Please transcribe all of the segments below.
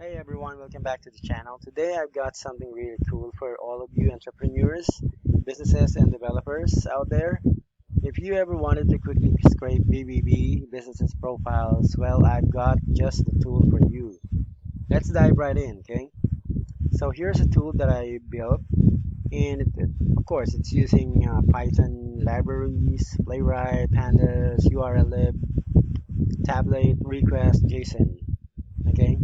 Hey everyone, welcome back to the channel. Today I've got something really cool for all of you entrepreneurs, businesses, and developers out there. If you ever wanted to quickly scrape BBB businesses profiles, well, I've got just the tool for you. Let's dive right in, okay? So here's a tool that I built, and of course, it's using Python libraries, Playwright, Pandas, URLlib, Tablet, Request, JSON, okay?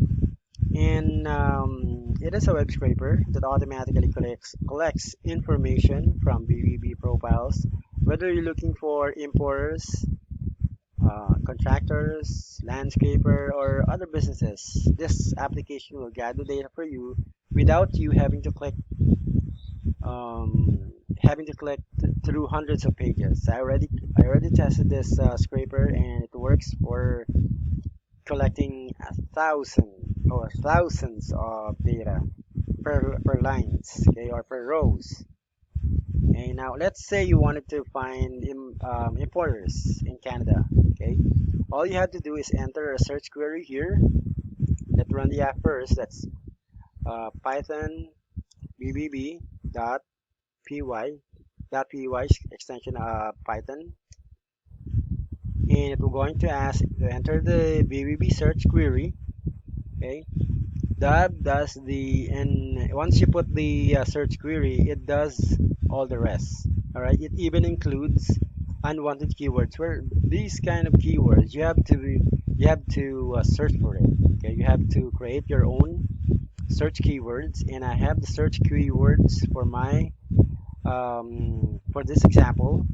And it is a web scraper that automatically collects information from BBB profiles, whether you're looking for importers, contractors, landscaper, or other businesses. This application will gather data for you without you having to click through hundreds of pages. I already tested this scraper and it works for collecting thousands of data per lines, okay, or per rows. Okay, now let's say you wanted to find importers in Canada. Okay, all you have to do is enter a search query here. Let's run the app first. That's Python bbb dot py py extension Python, and it will going to ask to enter the BBB search query. Okay, that does the and once you put the search query, it does all the rest. All right, it even includes unwanted keywords. Where these kind of keywords, you have to search for it. Okay, you have to create your own search keywords, and I have the search keywords for my for this example.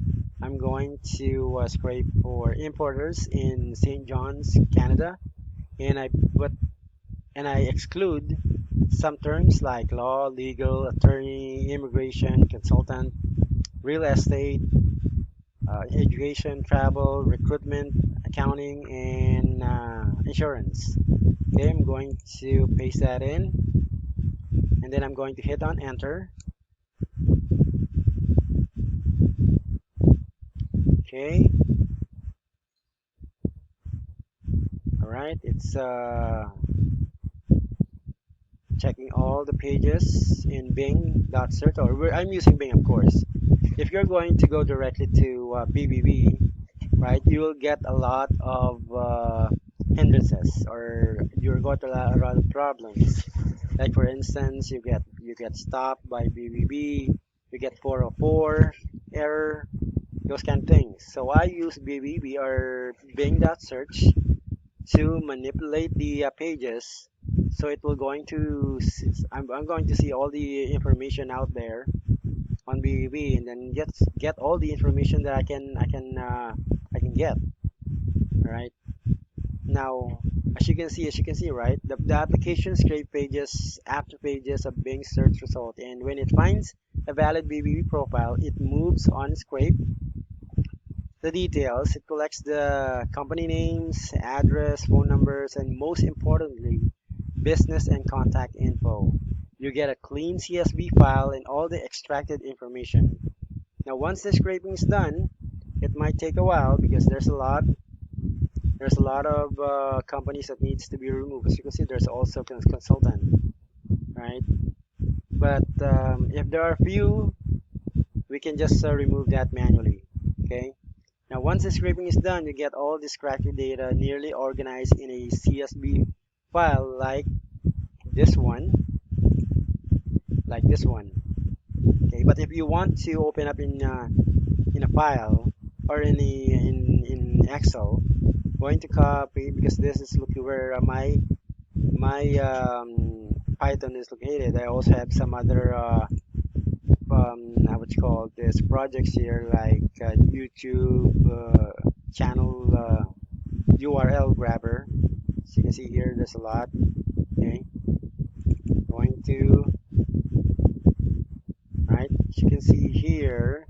I'm going to scrape for importers in St. John's, Canada, and I exclude some terms like law, legal, attorney, immigration, consultant, real estate, education, travel, recruitment, accounting, and insurance. Okay, I'm going to paste that in, and then I'm going to hit on enter. Okay, all right, it's checking all the pages in Bing.search, I'm using Bing, of course. If you're going to go directly to BBB, right, you will get a lot of hindrances, or you're going to a lot of problems. Like for instance, you get stopped by BBB, you get 404 error, those kind of things. So I use BBB or Bing.search to manipulate the pages, so it will going to I'm going to see all the information out there on BBB, and then get all the information that I can get. All right, now as you can see, right, the application scrape pages after pages of Bing search result, and when it finds a valid BBB profile, it moves on scrape the details. It collects the company names, address, phone numbers, and most importantly, business and contact info. You get a clean CSV file and all the extracted information. Now, once the scraping is done, it might take a while because there's a lot of companies that needs to be removed. As you can see, there's also consultant, right? But if there are few, we can just remove that manually. Okay. Now, once the scraping is done, you get all this extracted data nearly organized in a CSV file this one, like this one. Okay, but if you want to open up in a file or in Excel, going to copy, because this is looking where my Python is located. I also have some other what you call this projects here, like YouTube channel URL grabber. As you can see here, there's a lot. Okay, going to right. As you can see here,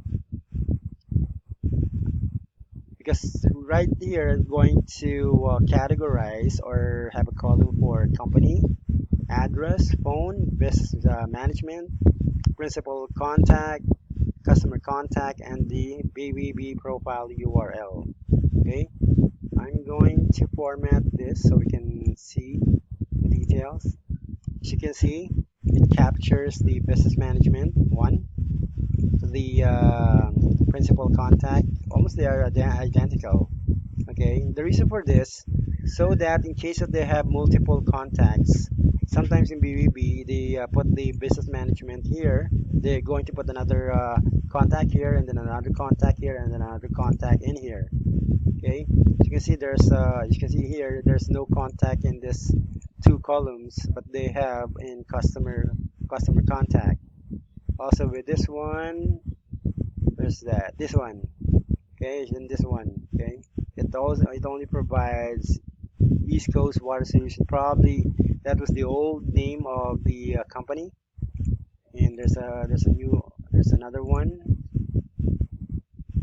because right here I'm going to categorize or have a column for company, address, phone, business management, principal contact, customer contact, and the BBB profile URL. Okay, I'm going to format this so we can see the details. As you can see, it captures the business management one, the principal contact. Almost they are identical. Okay, the reason for this, so that in case that they have multiple contacts, sometimes in BBB they put the business management here. They're going to put another contact here, and then another contact here, and then another contact in here. Okay, as you can see, you can see here, there's no contact in this two columns, but they have in customer contact. Also with this one, there's that. This one, okay, and this one, okay. It only provides East Coast Water Solution. Probably that was the old name of the company. And there's another one,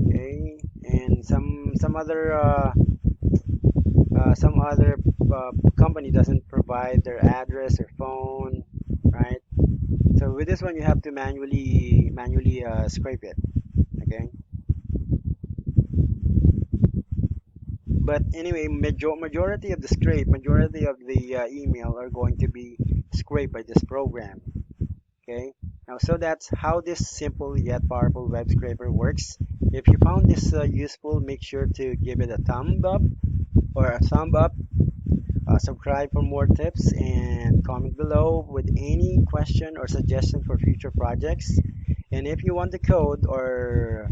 okay, and some other company doesn't provide their address or phone, right? So with this one, you have to manually scrape it, okay. But anyway, majority of the email are going to be scraped by this program. Okay. Now, so that's how this simple yet powerful web scraper works. If you found this useful, make sure to give it a thumb up or a thumb up. Subscribe for more tips and comment below with any question or suggestion for future projects. And if you want the code or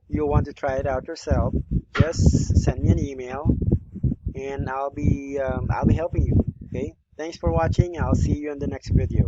you want to try it out yourself, just send me an email and I'll be helping you. Okay. Thanks for watching. I'll see you in the next video.